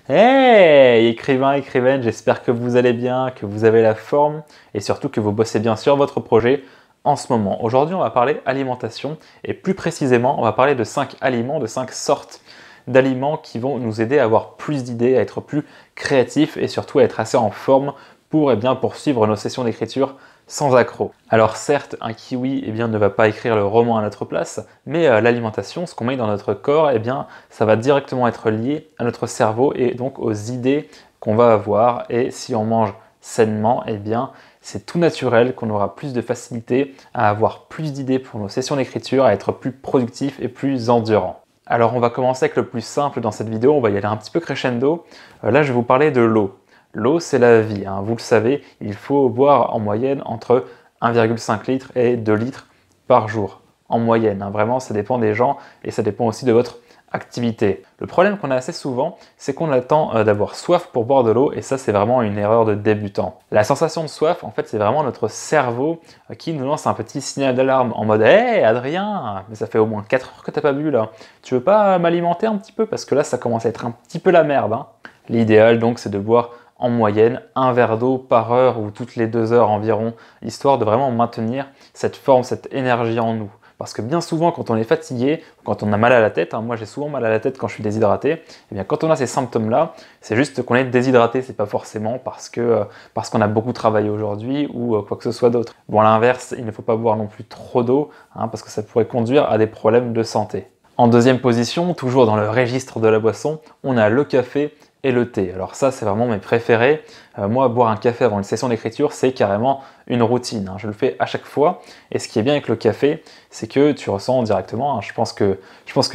Hey, écrivain, écrivaine, j'espère que vous allez bien, que vous avez la forme et surtout que vous bossez bien sur votre projet en ce moment. Aujourd'hui, on va parler alimentation et plus précisément, on va parler de 5 aliments, de 5 sortes d'aliments qui vont nous aider à avoir plus d'idées, à être plus créatifs et surtout à être assez en forme pour poursuivre nos sessions d'écriture sans accroc. Alors certes, un kiwi ne va pas écrire le roman à notre place, mais l'alimentation, ce qu'on met dans notre corps, ça va directement être lié à notre cerveau et donc aux idées qu'on va avoir. Et si on mange sainement, c'est tout naturel qu'on aura plus de facilité à avoir plus d'idées pour nos sessions d'écriture, à être plus productif et plus endurant. Alors on va commencer avec le plus simple dans cette vidéo, on va y aller un petit peu crescendo. Là je vais vous parler de l'eau. L'eau, c'est la vie, hein. Vous le savez, il faut boire en moyenne entre 1,5 litre et 2 litres par jour. En moyenne, hein. Vraiment, ça dépend des gens et ça dépend aussi de votre activité. Le problème qu'on a assez souvent, c'est qu'on attend d'avoir soif pour boire de l'eau et ça, c'est vraiment une erreur de débutant. La sensation de soif, en fait, c'est vraiment notre cerveau qui nous lance un petit signal d'alarme en mode « Hey Adrien, mais ça fait au moins 4 heures que t'as pas bu là. Tu veux pas m'alimenter un petit peu parce que là, ça commence à être un petit peu la merde. Hein. » L'idéal, donc, c'est de boire en moyenne un verre d'eau par heure ou toutes les 2 heures environ, histoire de vraiment maintenir cette forme, cette énergie en nous. Parce que bien souvent, quand on est fatigué, quand on a mal à la tête, moi j'ai souvent mal à la tête quand je suis déshydraté, quand on a ces symptômes-là, c'est juste qu'on est déshydraté, c'est pas forcément parce qu'on a beaucoup travaillé aujourd'hui ou quoi que ce soit d'autre. Bon, à l'inverse, il ne faut pas boire non plus trop d'eau, parce que ça pourrait conduire à des problèmes de santé. En deuxième position, toujours dans le registre de la boisson, on a le café et le thé. Alors ça, c'est vraiment mes préférés. Moi, boire un café avant une session d'écriture, c'est carrément une routine. Je le fais à chaque fois. Et ce qui est bien avec le café, c'est que tu ressens directement, je pense que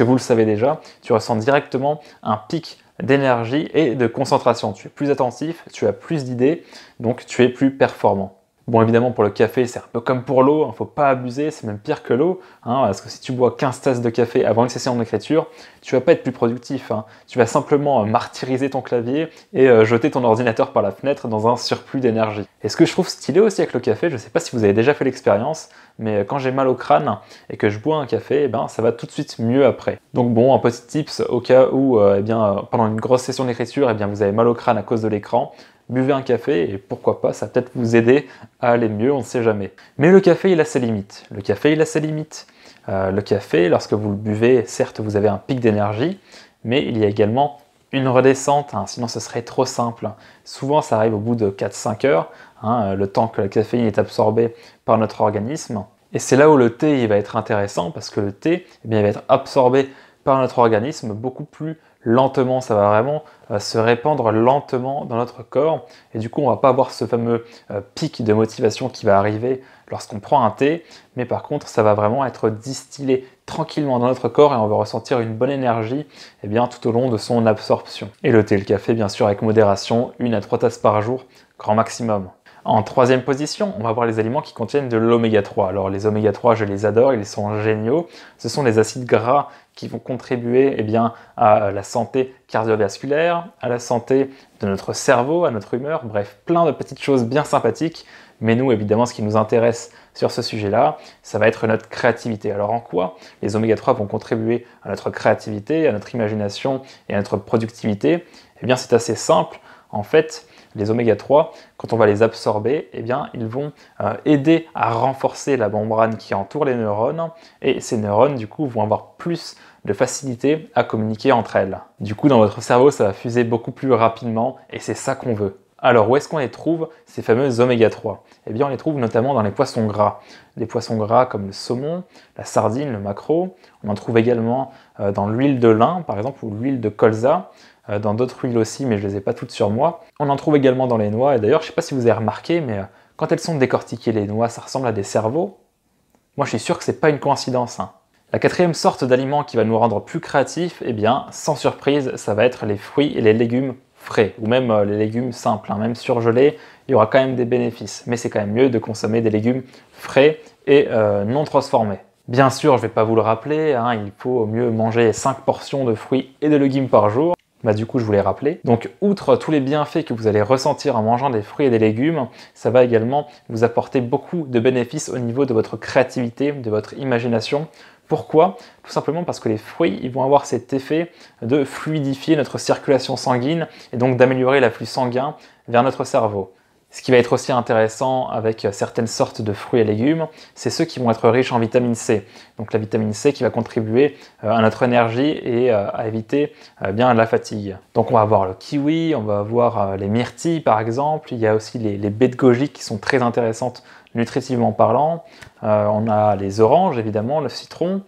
vous le savez déjà, tu ressens directement un pic d'énergie et de concentration. Tu es plus attentif, tu as plus d'idées, donc tu es plus performant. Bon, évidemment, pour le café, c'est un peu comme pour l'eau, il ne faut pas abuser, c'est même pire que l'eau, parce que si tu bois 15 tasses de café avant une session d'écriture, tu ne vas pas être plus productif. Tu vas simplement martyriser ton clavier et jeter ton ordinateur par la fenêtre dans un surplus d'énergie. Et ce que je trouve stylé aussi avec le café, je ne sais pas si vous avez déjà fait l'expérience, mais quand j'ai mal au crâne et que je bois un café, ça va tout de suite mieux après. Donc bon, un petit tips au cas où pendant une grosse session d'écriture, vous avez mal au crâne à cause de l'écran, buvez un café et pourquoi pas, ça va peut-être vous aider à aller mieux, on ne sait jamais. Mais le café, il a ses limites. Le café, il a ses limites. Le café, lorsque vous le buvez, certes, vous avez un pic d'énergie, mais il y a également une redescente, sinon ce serait trop simple. Souvent, ça arrive au bout de 4-5 heures, le temps que la caféine est absorbée par notre organisme. Et c'est là où le thé il va être intéressant, parce que le thé il va être absorbé par notre organisme beaucoup plus lentement, ça va vraiment se répandre lentement dans notre corps et du coup on va pas avoir ce fameux pic de motivation qui va arriver lorsqu'on prend un thé, mais par contre ça va vraiment être distillé tranquillement dans notre corps et on va ressentir une bonne énergie tout au long de son absorption. Et le thé et le café bien sûr avec modération, 1 à 3 tasses par jour, grand maximum. En troisième position, on va voir les aliments qui contiennent de l'oméga 3. Alors les oméga 3, je les adore, ils sont géniaux. Ce sont des acides gras qui vont contribuer à la santé cardiovasculaire, à la santé de notre cerveau, à notre humeur, bref, plein de petites choses bien sympathiques. Mais nous, évidemment, ce qui nous intéresse sur ce sujet-là, ça va être notre créativité. Alors en quoi les oméga 3 vont contribuer à notre créativité, à notre imagination et à notre productivité? C'est assez simple. En fait, les oméga 3, quand on va les absorber, ils vont aider à renforcer la membrane qui entoure les neurones et ces neurones, du coup, vont avoir plus de facilité à communiquer entre elles. Du coup, dans votre cerveau, ça va fuser beaucoup plus rapidement et c'est ça qu'on veut. Alors, où est-ce qu'on les trouve, ces fameux oméga 3? On les trouve notamment dans les poissons gras. Les poissons gras comme le saumon, la sardine, le maquereau. On en trouve également dans l'huile de lin, par exemple, ou l'huile de colza. Dans d'autres huiles aussi, mais je ne les ai pas toutes sur moi. On en trouve également dans les noix, et d'ailleurs, je ne sais pas si vous avez remarqué, mais quand elles sont décortiquées, les noix, ça ressemble à des cerveaux. Moi, je suis sûr que ce n'est pas une coïncidence. La quatrième sorte d'aliment qui va nous rendre plus créatifs, sans surprise, ça va être les fruits et les légumes frais, ou même les légumes simples, même surgelés, il y aura quand même des bénéfices. Mais c'est quand même mieux de consommer des légumes frais et non transformés. Bien sûr, je ne vais pas vous le rappeler, il faut mieux manger 5 portions de fruits et de légumes par jour. Du coup, je vous l'ai rappelé. Donc, outre tous les bienfaits que vous allez ressentir en mangeant des fruits et des légumes, ça va également vous apporter beaucoup de bénéfices au niveau de votre créativité, de votre imagination, Pourquoi? Tout simplement parce que les fruits ils vont avoir cet effet de fluidifier notre circulation sanguine et donc d'améliorer l'afflux sanguin vers notre cerveau. Ce qui va être aussi intéressant avec certaines sortes de fruits et légumes, c'est ceux qui vont être riches en vitamine C. Donc la vitamine C qui va contribuer à notre énergie et à éviter bien la fatigue. Donc on va avoir le kiwi, on va avoir les myrtilles par exemple, il y a aussi les baies de goji qui sont très intéressantes nutritivement parlant. On a les oranges évidemment, le citron.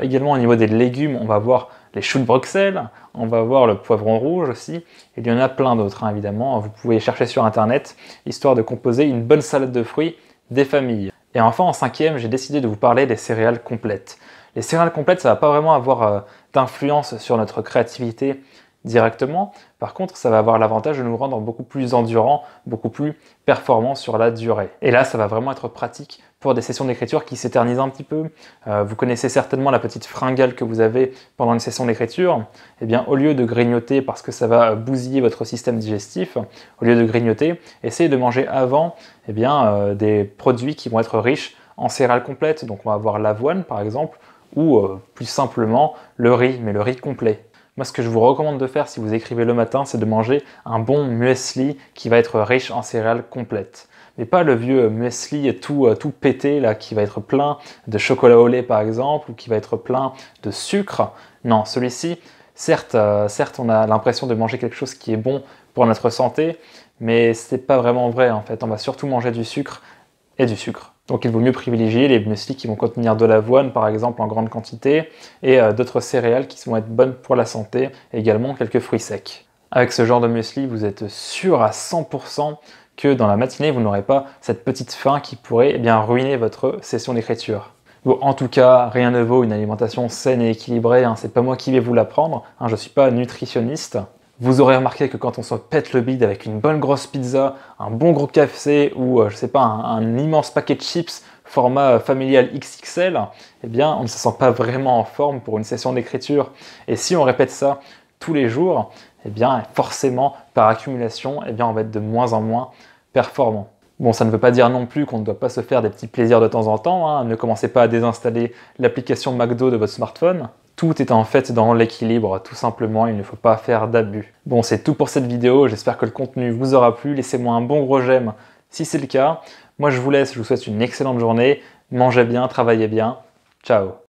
Également au niveau des légumes, on va avoir les choux de Bruxelles, on va voir le poivron rouge aussi, il y en a plein d'autres évidemment, vous pouvez chercher sur internet, histoire de composer une bonne salade de fruits des familles. Et enfin en cinquième, j'ai décidé de vous parler des céréales complètes. Les céréales complètes, ça va pas vraiment avoir d'influence sur notre créativité directement, par contre ça va avoir l'avantage de nous rendre beaucoup plus endurants, beaucoup plus performants sur la durée. Et là ça va vraiment être pratique pour des sessions d'écriture qui s'éternisent un petit peu. Vous connaissez certainement la petite fringale que vous avez pendant une session d'écriture. Eh bien au lieu de grignoter parce que ça va bousiller votre système digestif, au lieu de grignoter, essayez de manger avant des produits qui vont être riches en céréales complètes. Donc on va avoir l'avoine par exemple, ou plus simplement le riz, mais le riz complet. Moi, ce que je vous recommande de faire si vous écrivez le matin, c'est de manger un bon muesli qui va être riche en céréales complètes. Mais pas le vieux muesli tout pété, là, qui va être plein de chocolat au lait, par exemple, ou qui va être plein de sucre. Non, celui-ci, certes, on a l'impression de manger quelque chose qui est bon pour notre santé, mais c'est pas vraiment vrai, en fait. On va surtout manger du sucre et du sucre. Donc il vaut mieux privilégier les mueslis qui vont contenir de l'avoine par exemple en grande quantité et d'autres céréales qui vont être bonnes pour la santé, et également quelques fruits secs. Avec ce genre de muesli, vous êtes sûr à 100% que dans la matinée, vous n'aurez pas cette petite faim qui pourrait ruiner votre session d'écriture. Bon, en tout cas, rien ne vaut une alimentation saine et équilibrée, c'est pas moi qui vais vous l'apprendre, je suis pas nutritionniste. Vous aurez remarqué que quand on se pète le bide avec une bonne grosse pizza, un bon gros KFC ou je sais pas, un immense paquet de chips format familial XXL, on ne se sent pas vraiment en forme pour une session d'écriture. Et si on répète ça tous les jours, forcément, par accumulation, on va être de moins en moins performant. Bon, ça ne veut pas dire non plus qu'on ne doit pas se faire des petits plaisirs de temps en temps. Ne commencez pas à désinstaller l'application McDo de votre smartphone. Tout est en fait dans l'équilibre, tout simplement, il ne faut pas faire d'abus. Bon, c'est tout pour cette vidéo, j'espère que le contenu vous aura plu. Laissez-moi un bon gros j'aime si c'est le cas. Moi, je vous laisse, je vous souhaite une excellente journée. Mangez bien, travaillez bien. Ciao!